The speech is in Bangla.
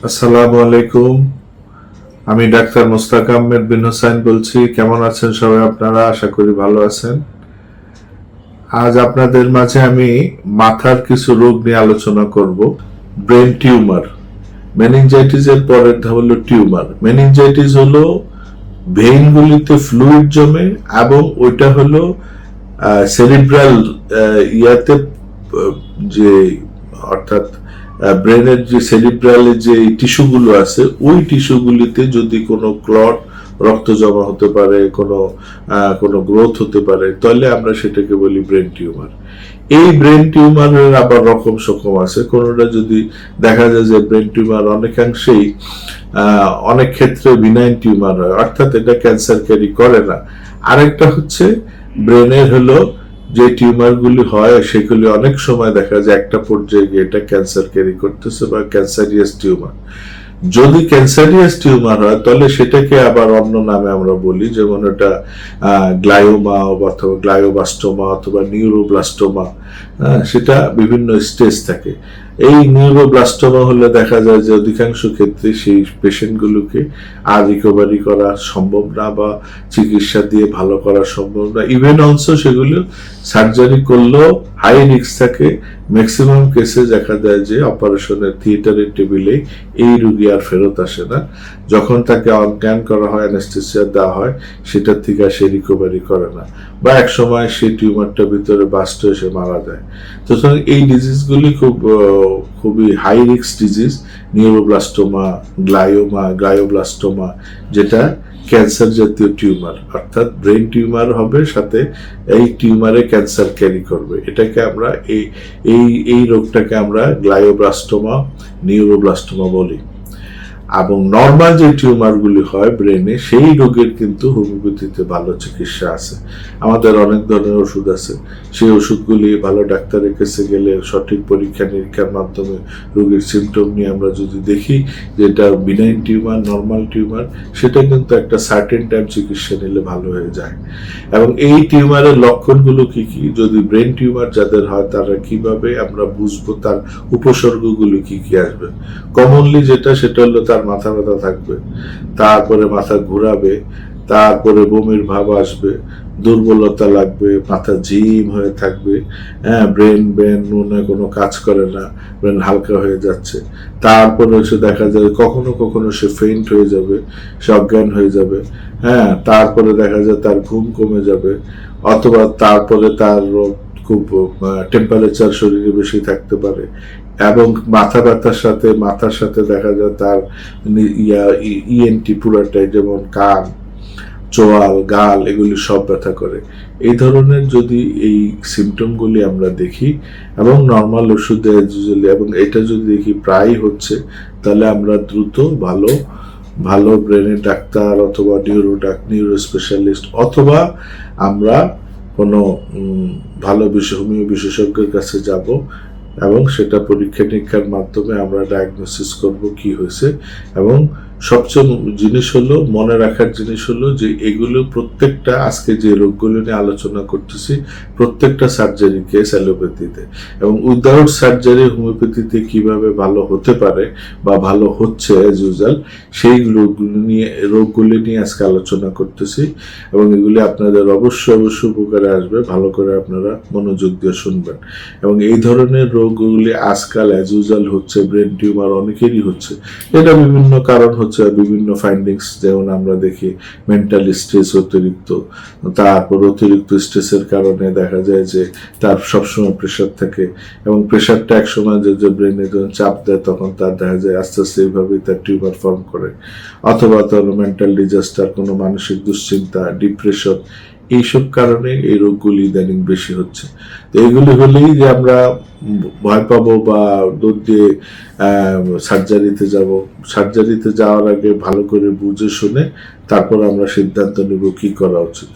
আসসালামু আলাইকুম। আমি ডাক্তার মোস্তাক আহমেদ বিন হোসাইন বলছি। কেমন আছেন সবাই আপনারা? আশা করি ভালো আছেন। আজ আপনাদের মাঝে আমি মাথার কিছু রোগ নিয়ে আলোচনা করব। ব্রেন টিউমার, মেনিনজাইটিস এর পরের ধাপ হলো টিউমার। মেনিনজাইটিস হলো ভেইনগুলিতে ফ্লুইড জমে এবং ওইটা হলো সেরিব্রাল ইয়াতে যে অর্থাৎ ব্রেনের যে সেরিব্রালের যে টিস্যুগুলো আছে ওই টিস্যুগুলিতে যদি কোনো ক্লট রক্ত জমা হতে পারে, কোনো গ্রোথ হতে পারে, তাহলে আমরা সেটাকে বলি ব্রেন টিউমার। এই ব্রেন টিউমারের আবার রকম সকম আছে। কোনোটা যদি দেখা যায় যে ব্রেন টিউমার অনেকাংশেই অনেক ক্ষেত্রে বিনাইন টিউমার হয়, অর্থাৎ এটা ক্যান্সার ক্যারি করে না। আরেকটা হচ্ছে ব্রেনের হলো যে টিউমারগুলি হয় সেগুলি অনেক সময় দেখা যায় একটা পর্যায়ে গিয়ে এটা ক্যান্সার ক্যারি করতেছে বা ক্যান্সারিয়াস টিউমার। যদি ক্যান্সারিয়াস টিউমার হয় তাহলে সেটাকে আবার অন্য নামে আমরা বলি, যেমন এটা গ্লায়োমা অথবা গ্লায়োবাস্টোমা অথবা নিউরোব্লাস্টোমা। সেটা বিভিন্ন স্টেজ থাকে। এই নিউরোব্লাস্টোমা হলে দেখা যায় যে অধিকাংশ ক্ষেত্রে সেই পেশেন্টগুলোকে আর রিকভারি করা সম্ভব না বা চিকিৎসা দিয়ে ভালো করা সম্ভব না। ইভেন অলসো সেগুলো সার্জারি করলেও হাই রিস্ক থাকে। ম্যাক্সিমাম কেসে দেখা যায় যে অপারেশনের থিয়েটারের টেবিলে এই রোগী আর ফেরত আসে না। যখন তাকে অজ্ঞান করা হয়, অ্যানেস্থেসিয়া দেওয়া হয়, সেটার থেকে সে রিকভারি করে না বা এক সময় সেই টিউমারটা ভিতরে বাস্ট হয়ে সে মারা যায়। তো এই ডিজিজগুলি খুবই high risk disease. Neuroblastoma, glioblastoma, যেটা ক্যান্সার জাতীয় টিউমার, অর্থাৎ ব্রেন টিউমার হবে সাথে এই টিউমারে ক্যান্সার ক্যারি করবে। এটাকে আমরা এই রোগটাকে আমরা গ্লায়োব্লাস্টোমা, নিউরোব্লাস্টোমা বলি। এবং নর্মাল যে টিউমারগুলি হয় ব্রেনে, সেই রোগের কিন্তু হোমিওপ্যাথিতে ভালো চিকিৎসা আছে। আমাদের অনেক ধরনের ওষুধ আছে। সেই ওষুধগুলি ভালো ডাক্তারের কাছে গেলে সঠিক পরীক্ষা নিরীক্ষার মাধ্যমে রোগীর সিমটম নিয়ে আমরা যদি দেখি যে এটা বিনাইন টিউমার, নর্মাল টিউমার, সেটা কিন্তু একটা সার্টেন টাইম চিকিৎসা নিলে ভালো হয়ে যায়। এবং এই টিউমারের লক্ষণগুলো কি কি, যদি ব্রেন টিউমার যাদের হয় তারা কিভাবে আমরা বুঝবো, তার উপসর্গগুলো কি কি আসবে। কমনলি সেটা হলো তার মাথা ব্যথা থাকবে, তারপরে মাথা ঘুরাবে, তারপরে বমির ভাব আসবে, দুর্বলতা লাগবে, মাথা জিম হয়ে থাকবে, ব্রেন মনে কোনো কাজ করে না, ব্রেন হালকা হয়ে যাচ্ছে। তারপরে দেখা যাবে কখনো কখনো সে ফেইন্ট হয়ে যাবে, সে অজ্ঞান হয়ে যাবে। তারপরে দেখা যায় তার ঘুম কমে যাবে, অথবা তারপরে তার খুব টেম্পারেচার শরীরে বেশি থাকতে পারে। এবং মাথার সাথে দেখা যায় তার ইএনটি পুরাটাই, যেমন কান, চোয়াল, গাল, এগুলি সব ব্যথা করে। এই ধরনের যদি এই সিমটমগুলি আমরা দেখি এবং নর্মাল ওষুধে এবং এটা যদি দেখি প্রায় হচ্ছে, তাহলে আমরা দ্রুত ভালো ব্রেনের ডাক্তার অথবা নিউরো স্পেশালিস্ট অথবা আমরা কোনো ভালো হোমিও বিশেষজ্ঞের কাছে যাব এবং সেটা পরীক্ষা নিরীক্ষার মাধ্যমে আমরা ডায়াগনোসিস করব কি হয়েছে। এবং সবচেয়ে মনে রাখার জিনিস হলো যে এগুলো প্রত্যেকটা, আজকে যে রোগগুলো নিয়ে আলোচনা করতেছি, প্রত্যেকটা সার্জারি কেস অ্যালোপ্যাথিতে, এবং উইদাউট সার্জারি হোমিওপ্যাথিতে কিভাবে ভালো হতে পারে বা ভালো হচ্ছে অ্যাজ ইউজুয়াল, সেই রোগগুলি নিয়ে আজকে আলোচনা করতেছি। এবং এগুলি আপনাদের অবশ্যই উপকারে আসবে। ভালো করে আপনারা মনোযোগ দিয়ে শুনবেন। এবং এই ধরনের রোগগুলি আজকাল অ্যাজ ইউজুয়াল হচ্ছে। ব্রেন টিউমার অনেকেরই হচ্ছে। এটা বিভিন্ন কারণ হচ্ছে, বিভিন্ন ফাইন্ডিংস, যেমন আমরা দেখি মেন্টাল স্ট্রেস অতিরিক্ত, তারপর অতিরিক্ত স্ট্রেসের কারণে দেখা যায় যে তার সবসময় প্রেশার থাকে, এবং প্রেশারটা এক সময় যে ব্রেনে যখন চাপ দেয় তখন তার দেখা যায় আস্তে আস্তে এইভাবেই তার টিউমার ফর্ম করে। অথবা তার মেন্টাল ডিজাস্টার, কোনো মানসিক দুশ্চিন্তা, ডিপ্রেশন, এইসব কারণে এই রোগগুলি ইদানিং বেশি হচ্ছে। তো এইগুলি হলেই যে আমরা ভয় পাবো বা দৌড় দিয়ে সার্জারিতে যাওয়ার আগে ভালো করে বুঝে শুনে তারপর আমরা সিদ্ধান্ত নিব কি করা উচিত।